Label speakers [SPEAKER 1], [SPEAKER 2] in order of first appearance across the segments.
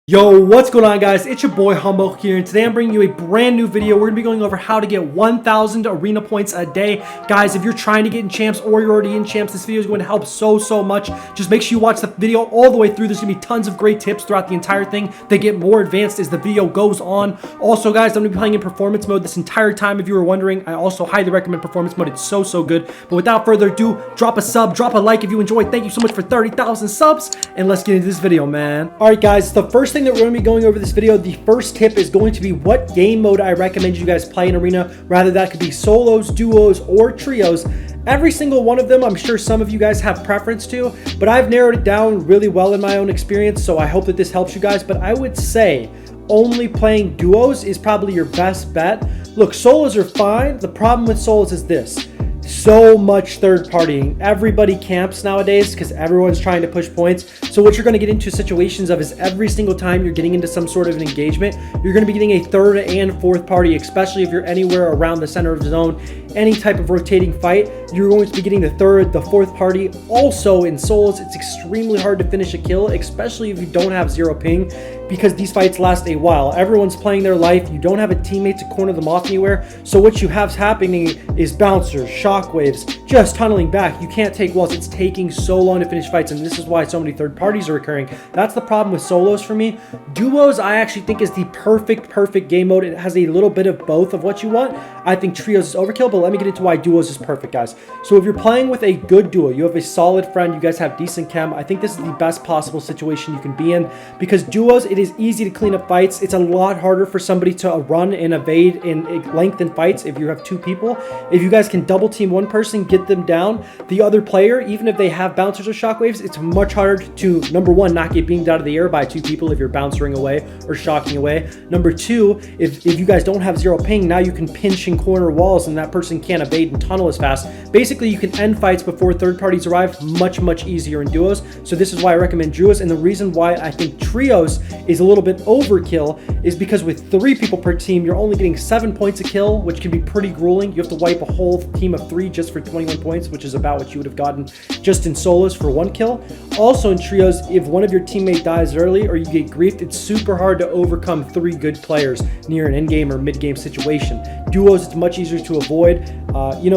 [SPEAKER 1] Yo, what's going on, guys? It's your boy Humbo here, and today I'm bringing you a brand new video. We're gonna be going over how to get 1,000 arena points a day. Guys, if you're trying to get in champs or you're already in champs, this video is going to help so much. Just make sure you watch the video all the way through. There's gonna be tons of great tips throughout the entire thing. They get more advanced as the video goes on. Also, guys, I'm gonna be playing in performance mode this entire time. If you were wondering, I also highly recommend performance mode. It's so good. But without further ado, drop a sub, drop a like if you enjoyed. Thank you so much for 30,000 subs, and let's get into this video, man. All right, guys, the first thing that we're going to be going over this video, the first tip is going to be what game mode I recommend you guys play in arena. Rather, that could be solos, duos, or trios. Every single one of them, I'm sure some of you guys have preference to, but I've narrowed it down really well in my own experience, so I hope that this helps you guys. But I would say only playing duos is probably your best bet. Look, solos are fine. The problem with solos is this: so much third partying. Everybody camps nowadays because everyone's trying to push points. So what you're going to get into situations of is every single time you're getting into some sort of an engagement, you're going to be getting a third and fourth party, especially if you're anywhere around the center of the zone. Any type of rotating fight, you're going to be getting the third, the fourth party. Also in solos, it's extremely hard to finish a kill, especially if you don't have zero ping, because these fights last a while. Everyone's playing their life. You don't have a teammate to corner them off anywhere. So what you have happening is bouncers, shockwaves, just tunneling back. You can't take walls. It's taking so long to finish fights, and this is why so many third parties are occurring. That's the problem with solos for me. Duos, I actually think, is the perfect game mode. It has a little bit of both of what you want. I think trios is overkill, but let me get into why duos is perfect, guys. So if you're playing with a good duo, you have a solid friend, you guys have decent chem, I think this is the best possible situation you can be in, because duos, it is easy to clean up fights. It's a lot harder for somebody to run and evade in lengthen fights if you have two people. If you guys can double team one person, get them down, the other player, even if they have bouncers or shockwaves, it's much harder to, number one, not get beamed out of the air by two people if you're bouncering away or shocking away. Number two, if you guys don't have zero ping, now you can pinch and corner walls and that person can't evade and tunnel as fast. Basically, you can end fights before third parties arrive much easier in duos. So this is why I recommend duos, and the reason why I think trios is a little bit overkill is because with 3 people per team, you're only getting 7 points a kill, which can be pretty grueling. You have to wipe a whole team of 3 just for 21 points, which is about what you would have gotten just in solos for 1 kill. Also in trios, if one of your teammates dies early or you get griefed, it's super hard to overcome 3 good players near an end-game or mid-game situation. Duos, it's much easier to avoid.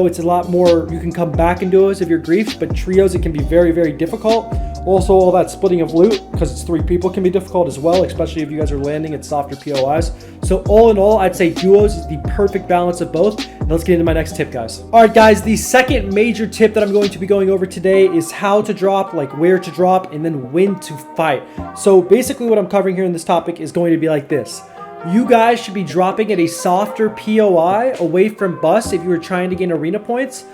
[SPEAKER 1] It's a lot more, you can come back in duos if you're griefed, but trios, it can be very difficult. Also, all that splitting of loot, because it's 3 people, can be difficult as well, especially if you guys are landing at softer POIs. So all in all, I'd say duos is the perfect balance of both. And let's get into my next tip, guys. All right, guys, the second major tip that I'm going to be going over today is how to drop, like where to drop, and then when to fight. So basically what I'm covering here in this topic is going to be like this. You guys should be dropping at a softer POI away from bus if you were trying to gain arena points.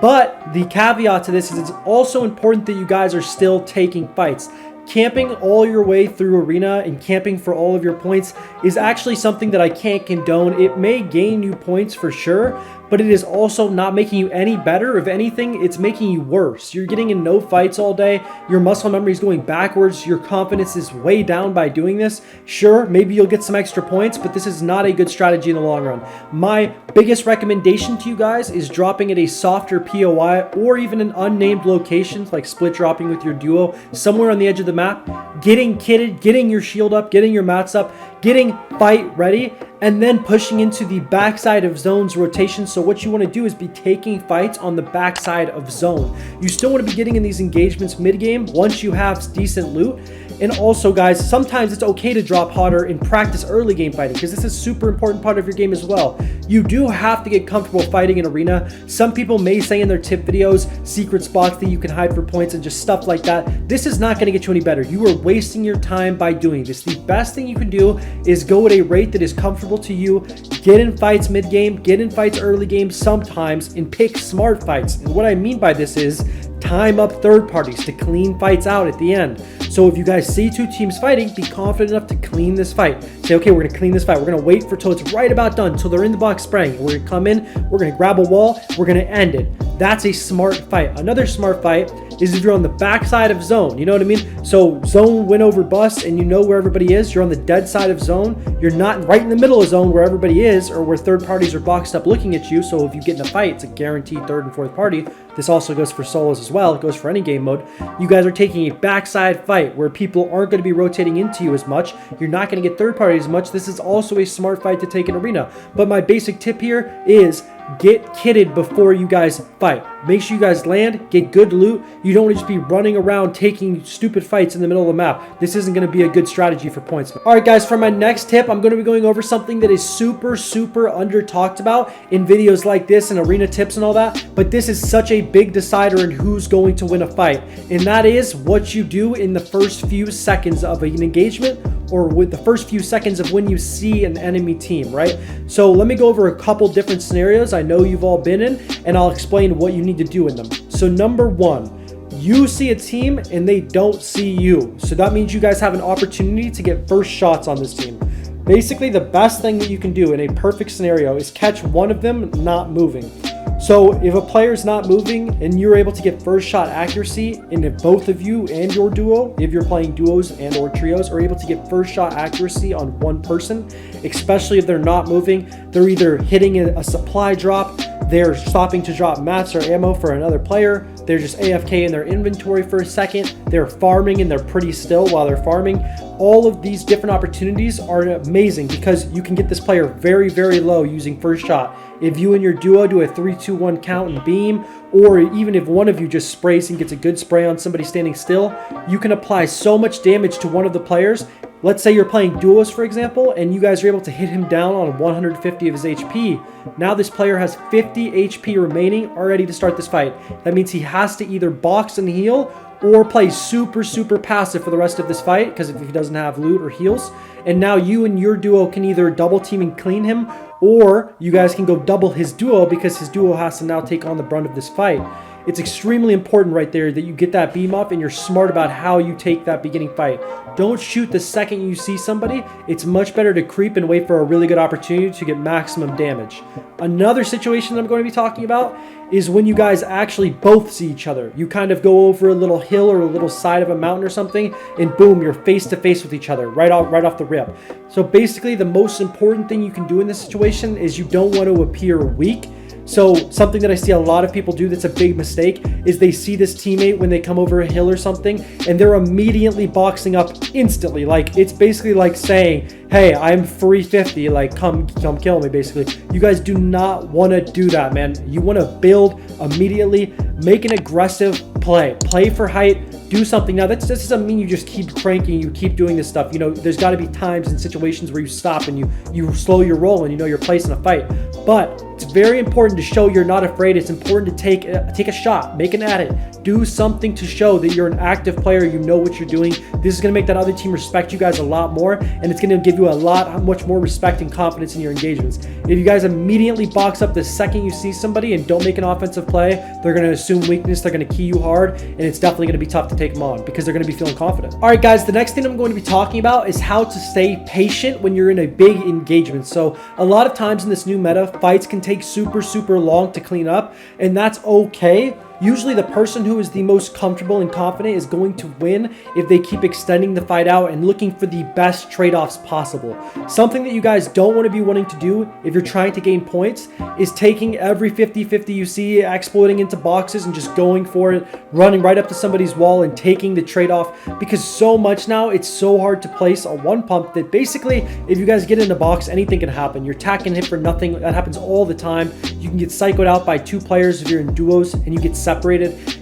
[SPEAKER 1] But the caveat to this is it's also important that you guys are still taking fights. Camping all your way through arena and camping for all of your points is actually something that I can't condone. It may gain you points for sure, but it is also not making you any better. If anything, it's making you worse. You're getting in no fights all day. Your muscle memory is going backwards. Your confidence is way down by doing this. Sure, maybe you'll get some extra points, but this is not a good strategy in the long run. My biggest recommendation to you guys is dropping at a softer POI or even an unnamed location, like split dropping with your duo somewhere on the edge of the map, getting kitted, getting your shield up, getting your mats up, getting fight ready, and then pushing into the backside of zone's rotation. So what you want to do is be taking fights on the backside of zone. You still want to be getting in these engagements mid-game once you have decent loot. And also, guys, sometimes it's okay to drop hotter and practice early game fighting, because this is a super important part of your game as well. You do have to get comfortable fighting in arena. Some people may say in their tip videos, secret spots that you can hide for points and just stuff like that. This is not going to get you any better. You are wasting your time by doing this. The best thing you can do is go at a rate that is comfortable to you, get in fights mid-game, get in fights early game sometimes, and pick smart fights. And what I mean by this is time up third parties to clean fights out at the end. So if you guys see 2 teams fighting, be confident enough to clean this fight. Say, okay, we're gonna clean this fight. We're gonna wait for till it's right about done, till they're in the box spraying. We're gonna come in, we're gonna grab a wall, we're gonna end it. That's a smart fight. Another smart fight is if you're on the backside of zone, you know what I mean? So zone win over bus and you know where everybody is, you're on the dead side of zone, you're not right in the middle of zone where everybody is or where third parties are boxed up looking at you. So if you get in a fight, it's a guaranteed third and fourth party. this also goes for solos as well, it goes for any game mode, you guys are taking a backside fight where people aren't going to be rotating into you as much. You're not going to get third party as much. This is also a smart fight to take in arena. But my basic tip here is get kitted before you guys fight. Make sure you guys land, get good loot. You don't want to just be running around taking stupid fights in the middle of the map. This isn't going to be a good strategy for points. All right, guys, for my next tip, I'm going to be going over something that is super under talked about in videos like this and arena tips and all that. But this is such a big decider in who's going to win a fight. And that is what you do in the first few seconds of an engagement, or with the first few seconds of when you see an enemy team, right? So let me go over a couple different scenarios I know you've all been in, and I'll explain what you need to do in them. So number one, you see a team and they don't see you. So that means you guys have an opportunity to get first shots on this team. Basically, the best thing that you can do in a perfect scenario is catch one of them not moving. So if a player is not moving and you're able to get first shot accuracy, and if both of you and your duo, if you're playing duos and or trios, are able to get first shot accuracy on one person, especially if they're not moving, they're either hitting a supply drop, they're stopping to drop mats or ammo for another player, they're just AFK in their inventory for a second, they're farming and they're pretty still while they're farming. All of these different opportunities are amazing because you can get this player very low using first shot. If you and your duo do a 3-2-1 count and beam, or even if one of you just sprays and gets a good spray on somebody standing still, you can apply so much damage to one of the players. Let's say you're playing duos, for example, and you guys are able to hit him down on 150 of his HP. Now this player has 50 HP remaining already to start this fight. That means he has to either box and heal or play super passive for the rest of this fight, because if he doesn't have loot or heals. And now you and your duo can either double team and clean him, or you guys can go double his duo because his duo has to now take on the brunt of this fight. It's extremely important right there that you get that beam up and you're smart about how you take that beginning fight. Don't shoot the second you see somebody. It's much better to creep and wait for a really good opportunity to get maximum damage. Another situation that I'm going to be talking about is when you guys actually both see each other. You kind of go over a little hill or a little side of a mountain or something, and boom, you're face to face with each other right off the rip. So basically, the most important thing you can do in this situation is you don't want to appear weak. So something that I see a lot of people do that's a big mistake is they see this teammate when they come over a hill or something, and they're immediately boxing up instantly. Like, it's basically like saying, hey, I'm free 50, like come kill me, basically. You guys do not want to do that, man. You want to build immediately, make an aggressive play for height, do something. Now, this doesn't mean you just keep cranking, you keep doing this stuff. You know, there's got to be times and situations where you stop and you slow your roll and you know you're placing a fight. But it's very important to show you're not afraid. It's important to take a shot, make an at it, do something to show that you're an active player, you know what you're doing. This is going to make that other team respect you guys a lot more, and it's going to give you much more respect and confidence in your engagements. If you guys immediately box up the second you see somebody and don't make an offensive play, they're going to assume weakness, they're going to key you hard, and it's definitely going to be tough to take them on because they're going to be feeling confident. All right, guys, the next thing I'm going to be talking about is how to stay patient when you're in a big engagement. So a lot of times in this new meta, fights can take super long to clean up, and that's okay. Usually the person who is the most comfortable and confident is going to win if they keep extending the fight out and looking for the best trade-offs possible. Something that you guys don't want to be wanting to do if you're trying to gain points is taking every 50-50 you see, exploiting into boxes and just going for it, running right up to somebody's wall and taking the trade-off, because so much now it's so hard to place a one pump that basically if you guys get in the box, anything can happen. Your attack can hit for nothing. That happens all the time. You can get psychoed out by two players if you're in duos and you get separated.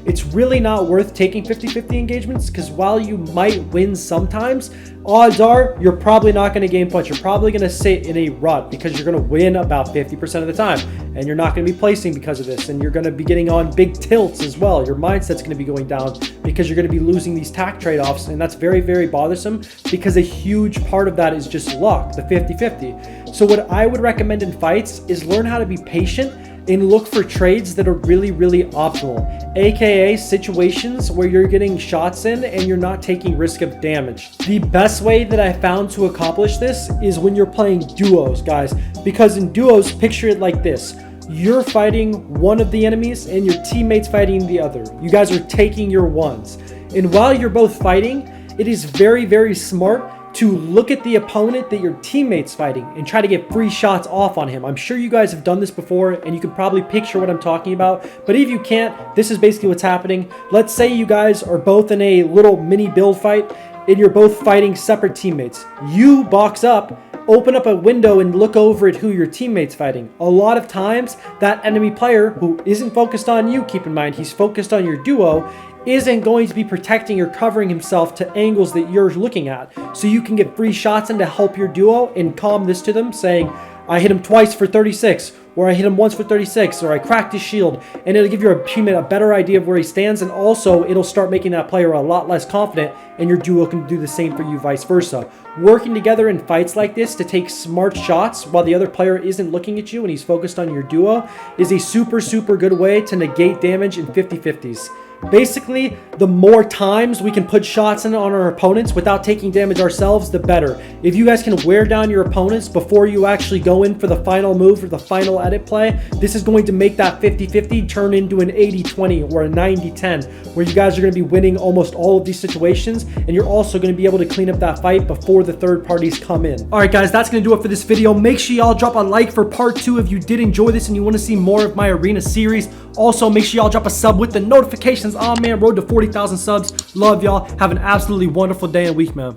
[SPEAKER 1] It's really not worth taking 50-50 engagements, because while you might win sometimes, odds are you're probably not going to gain points. You're probably going to sit in a rut because you're going to win about 50% of the time, and you're not going to be placing because of this, and you're going to be getting on big tilts as well. Your mindset's going to be going down because you're going to be losing these tack trade-offs, and that's very bothersome because a huge part of that is just luck, the 50-50. So what I would recommend in fights is learn how to be patient and look for trades that are really optimal, aka situations where you're getting shots in and you're not taking risk of damage. The best way that I found to accomplish this is when you're playing duos, guys, because in duos, picture it like this. You're fighting one of the enemies and your teammate's fighting the other. You guys are taking your ones. And while you're both fighting, it is very smart to look at the opponent that your teammate's fighting and try to get free shots off on him. I'm sure you guys have done this before and you can probably picture what I'm talking about, but if you can't, this is basically what's happening. Let's say you guys are both in a little mini build fight and you're both fighting separate teammates. You box up, open up a window and look over at who your teammate's fighting. A lot of times, that enemy player who isn't focused on you, keep in mind, he's focused on your duo, isn't going to be protecting or covering himself to angles that you're looking at. So you can get free shots in to help your duo and calm this to them, saying, I hit him twice for 36, or I hit him once for 36, or I cracked his shield, and it'll give your teammate a better idea of where he stands, and also it'll start making that player a lot less confident, and your duo can do the same for you, vice versa. Working together in fights like this to take smart shots while the other player isn't looking at you and he's focused on your duo is a super, super good way to negate damage in 50-50s. Basically, the more times we can put shots in on our opponents without taking damage ourselves, the better. If you guys can wear down your opponents before you actually go in for the final move or the final edit play, this is going to make that 50-50 turn into an 80-20 or a 90-10, where you guys are going to be winning almost all of these situations, and you're also going to be able to clean up that fight before the third parties come in. Alright guys, that's going to do it for this video. Make sure y'all drop a like for part 2 if you did enjoy this and you want to see more of my arena series. Also, make sure y'all drop a sub with the notifications on, man. Road to 40,000 subs. Love y'all. Have an absolutely wonderful day and week, man.